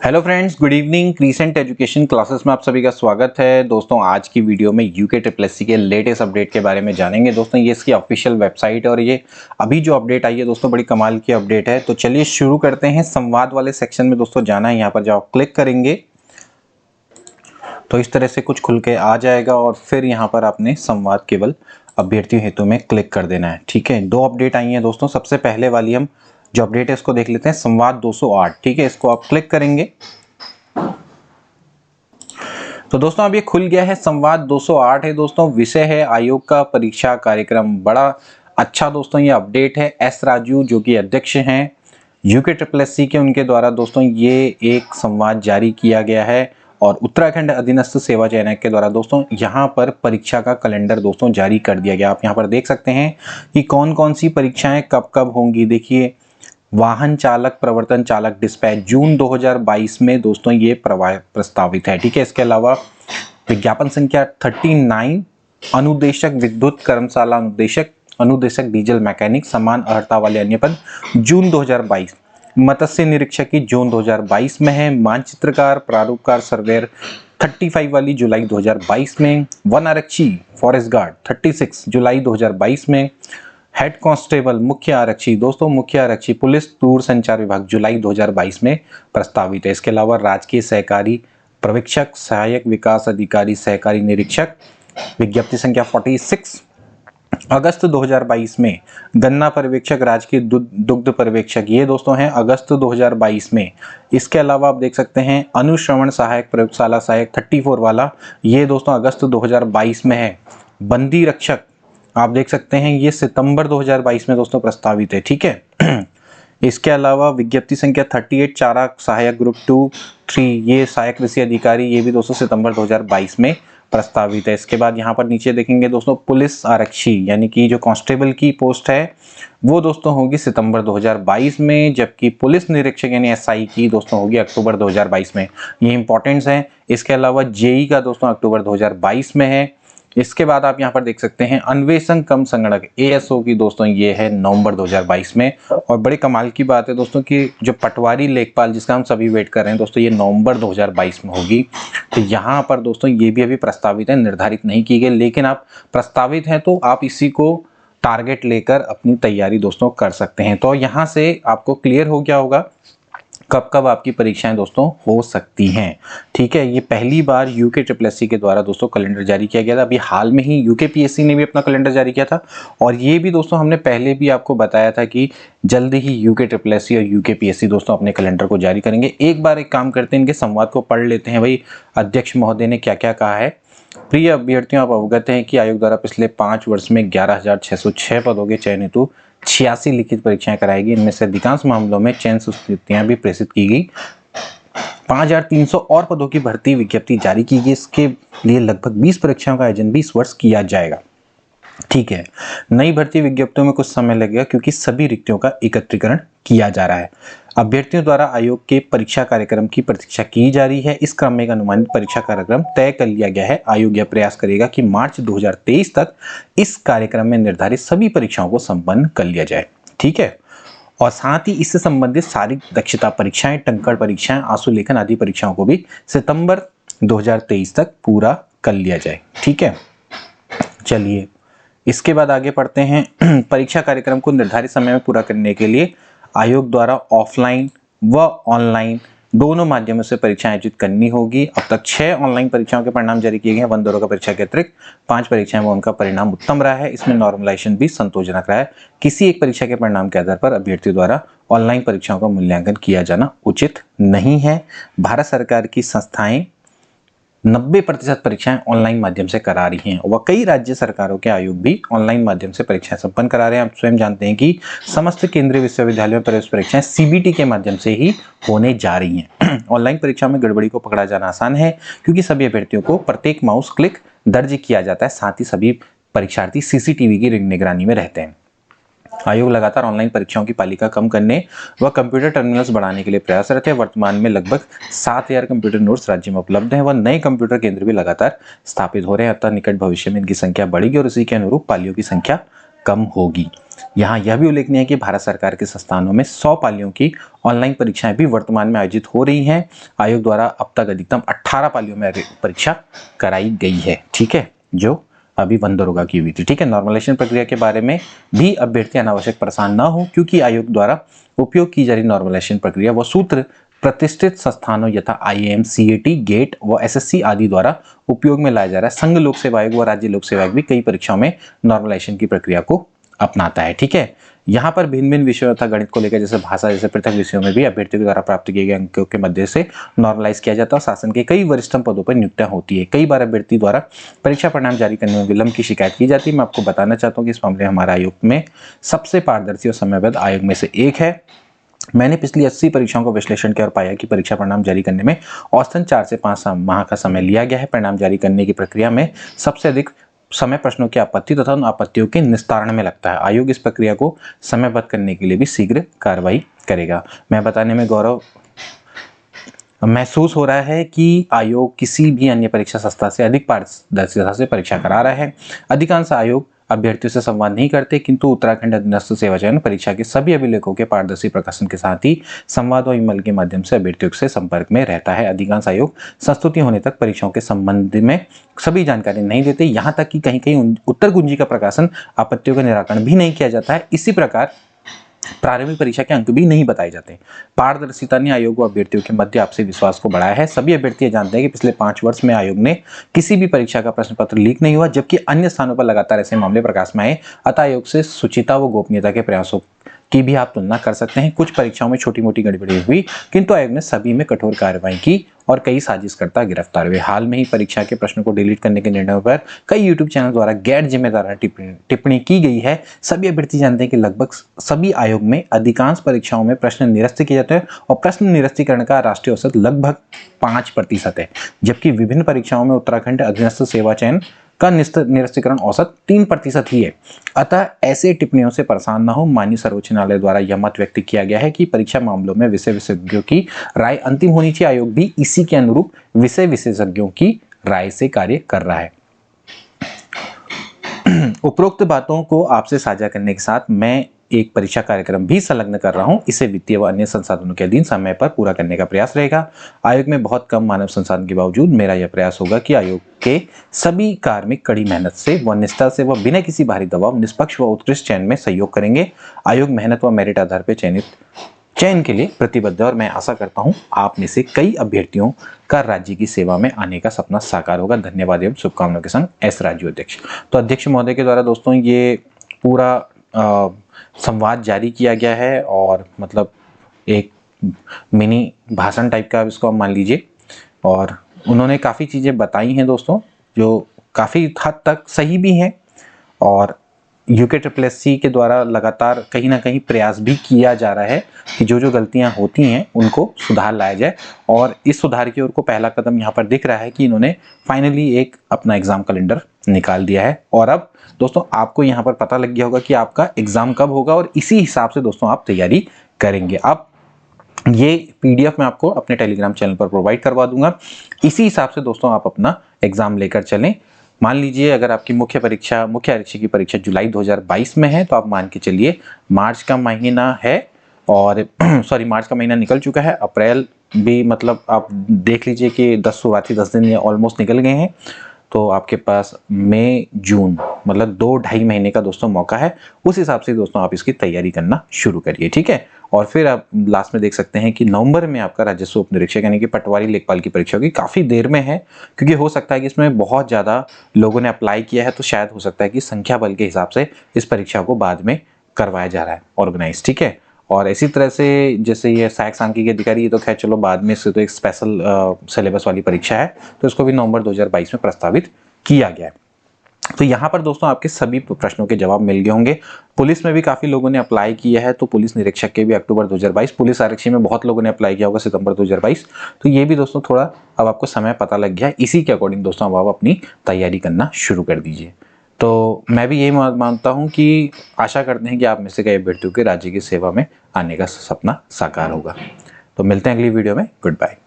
Hello friends, good evening. Crescent education classes में आप सभी का स्वागत है। दोस्तों आज की वीडियो में यूके ट्रिपल एससी के लेटेस्ट अपडेट के बारे में जानेंगे। दोस्तों ये इसकी ऑफिशियल वेबसाइट है और ये अभी जो अपडेट आई है दोस्तों बड़ी कमाल की अपडेट है। तो चलिए शुरू करते हैं। संवाद वाले सेक्शन में दोस्तों जाना है, यहाँ पर जब आप क्लिक करेंगे तो इस तरह से कुछ खुल के आ जाएगा और फिर यहाँ पर आपने संवाद केवल अभ्यर्थियों हेतु में क्लिक कर देना है। ठीक है, दो अपडेट आई हैं दोस्तों। सबसे पहले वाली हम जो अपडेट है इसको देख लेते हैं, संवाद 208। ठीक है, इसको आप क्लिक करेंगे तो दोस्तों अब ये खुल गया है। संवाद 208 है दोस्तों। विषय है आयोग का परीक्षा कार्यक्रम। बड़ा अच्छा दोस्तों ये अपडेट है। एस राजू जो कि अध्यक्ष हैं यूके ट्रिपल एससी के, उनके द्वारा दोस्तों ये एक संवाद जारी किया गया है और उत्तराखंड अधीनस्थ सेवा चयन आयोग के द्वारा दोस्तों यहाँ पर परीक्षा का कैलेंडर दोस्तों जारी कर दिया गया। आप यहाँ पर देख सकते हैं कि कौन कौन सी परीक्षाएं कब कब होंगी। देखिए, वाहन चालक, प्रवर्तन चालक, डिस्पैच जून 2022 में दोस्तों ये प्रस्तावित है। ठीक है, इसके अलावा विज्ञापन संख्या 39 अनुदेशक विद्युत कर्मशाला अनुदेशक, अनुदेशक डीजल मैकेनिक, समान अर्हता वाले अन्य पद जून 2022। मत्स्य निरीक्षक की जून 2022 में है। मानचित्रकार, प्रारूपकार, सर्वेयर 35 वाली जुलाई 2022 में। वन आरक्षी फॉरेस्ट गार्ड 36 जुलाई 2022 में। हेड कांस्टेबल मुख्य आरक्षी दोस्तों, मुख्य आरक्षी पुलिस दूर संचार विभाग जुलाई 2022 में प्रस्तावित है। इसके अलावा राजकीय सहकारी पर्यवेक्षक, सहायक विकास अधिकारी, सहकारी निरीक्षक विज्ञप्ति संख्या 46 अगस्त 2022 में। गन्ना पर्यवेक्षक, राजकीय दुग्ध पर्यवेक्षक ये दोस्तों हैं अगस्त 2022 में। इसके अलावा आप देख सकते हैं अनुश्रवण सहायक, प्रयोगशाला सहायक 34 वाला, ये दोस्तों अगस्त 2022 में है। बंदी रक्षक आप देख सकते हैं ये सितंबर 2022 में दोस्तों प्रस्तावित है। ठीक है, इसके अलावा विज्ञप्ति संख्या 38 चारा सहायक ग्रुप 2-3 ये सहायक कृषि अधिकारी, ये भी दोस्तों सितंबर 2022 में प्रस्तावित है। इसके बाद यहाँ पर नीचे देखेंगे दोस्तों पुलिस आरक्षी यानी कि जो कांस्टेबल की पोस्ट है वो दोस्तों होगी सितंबर 2022 में, जबकि पुलिस निरीक्षक यानी एसआई की दोस्तों होगी अक्टूबर 2022 में। ये इंपॉर्टेंट्स हैं। इसके अलावा जेई का दोस्तों अक्टूबर 2022 में है। इसके बाद आप यहाँ पर देख सकते हैं अन्वेषण कम संगणक एएसओ की दोस्तों ये है नवंबर 2022 में। और बड़े कमाल की बात है दोस्तों कि जो पटवारी लेखपाल जिसका हम सभी वेट कर रहे हैं दोस्तों ये नवंबर 2022 में होगी। तो यहाँ पर दोस्तों ये भी अभी प्रस्तावित है, निर्धारित नहीं की गई, लेकिन आप प्रस्तावित हैं तो आप इसी को टारगेट लेकर अपनी तैयारी दोस्तों कर सकते हैं। तो यहाँ से आपको क्लियर हो गया होगा कब कब आपकी परीक्षाएं दोस्तों हो सकती हैं। ठीक है, ये पहली बार यूके ट्रिपल एससी के द्वारा दोस्तों कैलेंडर जारी किया गया था। अभी हाल में ही यूके पीएससी ने भी अपना कैलेंडर जारी किया था और ये भी दोस्तों हमने पहले भी आपको बताया था कि जल्द ही यूके ट्रिपल एससी और यूके पीएससी दोस्तों अपने कैलेंडर को जारी करेंगे। एक बार एक काम करते हैं, इनके संवाद को पढ़ लेते हैं भाई अध्यक्ष महोदय ने क्या क्या कहा है। प्रिय अभ्यर्थियों, आप अवगत हैं कि आयोग द्वारा पिछले 5 वर्ष में 11,606 पदों के चयन हेतु 86 लिखित परीक्षाएं कराई। इनमें से अधिकांश मामलों में चयन सूचियां भी प्रेषित की गई। 5,300 और पदों की भर्ती विज्ञप्ति जारी की गई। इसके लिए लगभग 20 परीक्षाओं का आयोजन भी इस वर्ष किया जाएगा। ठीक है, नई भर्ती विज्ञप्तियों में कुछ समय लगेगा क्योंकि सभी रिक्तियों का एकत्रीकरण किया जा रहा है। अभ्यर्थियों द्वारा आयोग के परीक्षा कार्यक्रम की प्रतीक्षा की जा रही है। इस क्रम में एक अनुमानित परीक्षा कार्यक्रम तय कर लिया गया है। आयोग यह प्रयास करेगा कि मार्च 2023 तक इस कार्यक्रम में निर्धारित सभी परीक्षाओं को संपन्न कर लिया जाए। ठीक है, और साथ ही इससे संबंधित शारीरिक दक्षता परीक्षाएं, टंकण परीक्षाएं, आंसू लेखन आदि परीक्षाओं को भी सितंबर 2023 तक पूरा कर लिया जाए। ठीक है, चलिए इसके बाद आगे पढ़ते हैं। परीक्षा कार्यक्रम को निर्धारित समय में पूरा करने के लिए आयोग द्वारा ऑफलाइन व ऑनलाइन दोनों माध्यमों से परीक्षा आयोजित करनी होगी। अब तक 6 ऑनलाइन परीक्षाओं के परिणाम जारी किए गए हैं। वन दौरों का परीक्षा के अतिरिक्त 5 परीक्षाएं में उनका परिणाम उत्तम रहा है। इसमें नॉर्मलाइजेशन भी संतोषजनक रहा है। किसी एक परीक्षा के परिणाम के आधार पर अभ्यर्थी द्वारा ऑनलाइन परीक्षाओं का मूल्यांकन किया जाना उचित नहीं है। भारत सरकार की संस्थाएं 90% परीक्षाएं ऑनलाइन माध्यम से करा रही हैं व कई राज्य सरकारों के आयोग भी ऑनलाइन माध्यम से परीक्षाएं संपन्न करा रहे हैं। आप स्वयं जानते हैं कि समस्त केंद्रीय विश्वविद्यालयों में प्रवेश परीक्षाएं सीबीटी के माध्यम से ही होने जा रही हैं। ऑनलाइन परीक्षा में गड़बड़ी को पकड़ा जाना आसान है क्योंकि सभी अभ्यर्थियों को प्रत्येक माउस क्लिक दर्ज किया जाता है। साथ ही सभी परीक्षार्थी सीसीटीवी की निगरानी में रहते हैं। आयोग लगातार ऑनलाइन परीक्षाओं की पालिका कम करने व कंप्यूटर टर्मिनल्स बढ़ाने के लिए प्रयासरत है। वर्तमान में लगभग 7,000 कंप्यूटर नोड्स राज्य में उपलब्ध हैं व नए कंप्यूटर केंद्र भी लगातार स्थापित हो रहे हैं। अतः निकट भविष्य में इनकी संख्या बढ़ेगी और उसी के अनुरूप पालियों की संख्या कम होगी। यहाँ यह भी उल्लेखनीय है कि भारत सरकार के संस्थानों में 100 पालियों की ऑनलाइन परीक्षाएं भी वर्तमान में आयोजित हो रही हैं। आयोग द्वारा अब तक अधिकतम 18 पालियों में परीक्षा कराई गई है, ठीक है, जो अभी बंदरोगा की हुई थी, ठीक है। नॉर्मलाइजेशन प्रक्रिया के बारे में भी अभ्यर्थी अनावश्यक परेशान न हो, क्योंकि आयोग द्वारा उपयोग की जा रही नॉर्मलाइजेशन प्रक्रिया व सूत्र प्रतिष्ठित संस्थानों यथा IIM, CAT, गेट व SSC आदि द्वारा उपयोग में लाया जा रहा है। संघ लोक सेवा आयोग व राज्य लोक सेवा आयोग भी कई परीक्षाओं में नॉर्मलाइजेशन की प्रक्रिया को अपनाता है, ठीक है। यहाँ पर भिन्न भिन्न विषयों तथा गणित को लेकर जैसे भाषा जैसे पृथक विषयों में भी अभ्यर्थियों द्वारा प्राप्त किए गए अंकों के मध्य से नॉर्मलाइज किया जाता है। शासन के कई वरिष्ठतम पदों पर नियुक्तियां होती है। कई बार अभ्यर्थी द्वारा परीक्षा परिणाम जारी करने में विलंब की शिकायत की जाती है। मैं आपको बताना चाहता हूँ कि इस मामले में हमारा आयोग में सबसे पारदर्शी और समयबद्ध आयोग में से एक है। मैंने पिछली 80 परीक्षाओं का विश्लेषण किया और पाया कि परीक्षा परिणाम जारी करने में औसतन 4 से 5 माह का समय लिया गया है। परिणाम जारी करने की प्रक्रिया में सबसे अधिक समय प्रश्नों की आपत्ति तथा उन आपत्तियों के निस्तारण में लगता है। आयोग इस प्रक्रिया को समयबद्ध करने के लिए भी शीघ्र कार्रवाई करेगा। मैं बताने में गौरव महसूस हो रहा है कि आयोग किसी भी अन्य परीक्षा संस्था से अधिक पारदर्शिता से परीक्षा करा रहा है। अधिकांश आयोग अभ्यर्थियों से संवाद नहीं करते, किंतु उत्तराखंड अधीनस्थ सेवा चयन परीक्षा के सभी अभिलेखों के पारदर्शी प्रकाशन के साथ ही संवाद और ईमेल के माध्यम से अभ्यर्थियों से संपर्क में रहता है। अधिकांश आयोग संस्तुति होने तक परीक्षाओं के संबंध में सभी जानकारी नहीं देते, यहाँ तक कि कहीं कहीं उत्तर कुंजी का प्रकाशन आपत्तियों का निराकरण भी नहीं किया जाता है। इसी प्रकार प्रारंभिक परीक्षा के अंक भी नहीं बताए जाते। पारदर्शिता ने आयोग व अभ्यर्थियों के मध्य आपसी विश्वास को बढ़ाया है। सभी अभ्यर्थी जानते हैं कि पिछले 5 वर्ष में आयोग ने किसी भी परीक्षा का प्रश्न पत्र लीक नहीं हुआ, जबकि अन्य स्थानों पर लगातार ऐसे मामले प्रकाश में आए। अतः आयोग से शुचिता व गोपनीयता के प्रयासों की भी आप तुलना कर सकते हैं। कुछ परीक्षाओं में छोटी मोटी गड़बड़ी हुई, किंतु आयोग ने सभी में कठोर कार्रवाई की और कई साजिशकर्ता गिरफ्तार हुए। हाल में ही परीक्षा के प्रश्नों को डिलीट करने के निर्णय पर कई यूट्यूब चैनल द्वारा गैर जिम्मेदार टिप्पणी की गई है। सभी अभ्यर्थी जानते हैं कि लगभग सभी आयोग में अधिकांश परीक्षाओं में प्रश्न निरस्त किए जाते हैं और प्रश्न निरस्तीकरण का राष्ट्रीय औसत लगभग 5% है, जबकि विभिन्न परीक्षाओं में उत्तराखंड अधीनस्थ सेवा चयन का निरस्तीकरण औसत 3% ही है। अतः ऐसे टिप्पणियों से परेशान न हो। माननीय सर्वोच्च न्यायालय द्वारा यह मत व्यक्त किया गया है कि परीक्षा मामलों में विषय विशेषज्ञों की राय अंतिम होनी चाहिए। आयोग भी इसी के अनुरूप विषय विशेषज्ञों की राय से कार्य कर रहा है। उपरोक्त बातों को आपसे साझा करने के साथ मैं एक परीक्षा कार्यक्रम भी संलग्न कर रहा हूं। इसे वित्तीय व अन्य संसाधनों के अधीन समय पर पूरा करने का प्रयास रहेगा। आयोग में बहुत कम मानव संसाधन के बावजूद मेरा यह प्रयास होगा कि आयोग के सभी कार्मिक कड़ी मेहनत से व निष्ठा से व बिना किसी बाहरी दबाव निष्पक्ष व उत्कृष्ट चयन में सहयोग करेंगे। आयोग मेहनत व मेरिट आधार पर चयन के लिए प्रतिबद्ध है और मैं आशा करता हूं आप में से कई अभ्यर्थियों का राज्य की सेवा में आने का सपना साकार होगा। धन्यवाद एवं शुभकामनाओं के संग S राजू अध्यक्ष। तो अध्यक्ष महोदय के द्वारा दोस्तों ये पूरा संवाद जारी किया गया है और मतलब एक मिनी भाषण टाइप का इसको आप मान लीजिए। और उन्होंने काफ़ी चीज़ें बताई हैं दोस्तों जो काफ़ी हद तक सही भी हैं और UKSSC के द्वारा लगातार कहीं ना कहीं प्रयास भी किया जा रहा है कि जो जो गलतियां होती हैं उनको सुधार लाया जाए। और इस सुधार की ओर को पहला कदम यहाँ पर दिख रहा है कि इन्होंने फाइनली एक अपना एग्जाम कैलेंडर निकाल दिया है। और अब दोस्तों आपको यहाँ पर पता लग गया होगा कि आपका एग्जाम कब होगा और इसी हिसाब से दोस्तों आप तैयारी करेंगे। अब ये PDF मैं आपको अपने टेलीग्राम चैनल पर प्रोवाइड करवा दूंगा। इसी हिसाब से दोस्तों आप अपना एग्जाम लेकर चलें। मान लीजिए अगर आपकी मुख्य आरक्षी की परीक्षा जुलाई 2022 में है तो आप मान के चलिए मार्च का महीना है और मार्च का महीना निकल चुका है। अप्रैल भी मतलब आप देख लीजिए कि 10 दिन या ऑलमोस्ट निकल गए हैं। तो आपके पास मई जून मतलब 2-2.5 महीने का दोस्तों मौका है। उस हिसाब से दोस्तों आप इसकी तैयारी करना शुरू करिए, ठीक है। और फिर आप लास्ट में देख सकते हैं कि नवंबर में आपका राजस्व उप निरीक्षक यानी कि पटवारी लेखपाल की परीक्षा होगी। काफ़ी देर में है क्योंकि हो सकता है कि इसमें बहुत ज़्यादा लोगों ने अप्लाई किया है, तो शायद हो सकता है कि संख्या बल के हिसाब से इस परीक्षा को बाद में करवाया जा रहा है ऑर्गेनाइज, ठीक है। और इसी तरह से जैसे ये सहायक सांख्यिकी अधिकारी, ये तो खैर चलो बाद में से तो एक स्पेशल सिलेबस वाली परीक्षा है, तो इसको भी नवंबर 2022 में प्रस्तावित किया गया है। तो यहाँ पर दोस्तों आपके सभी प्रश्नों के जवाब मिल गए होंगे। पुलिस में भी काफ़ी लोगों ने अप्लाई किया है, तो पुलिस निरीक्षक के भी अक्टूबर 2022, पुलिस आरक्षी में बहुत लोगों ने अप्लाई किया होगा सितंबर 2022। तो ये भी दोस्तों थोड़ा अब आपको समय पता लग गया है। इसी के अकॉर्डिंग दोस्तों अब आप अपनी तैयारी करना शुरू कर दीजिए। तो मैं भी यही मानता हूँ कि आशा करते हैं कि आप में से कई अभ्यर्थियों के राज्य की सेवा में आने का सपना साकार होगा। तो मिलते हैं अगली वीडियो में। Good bye.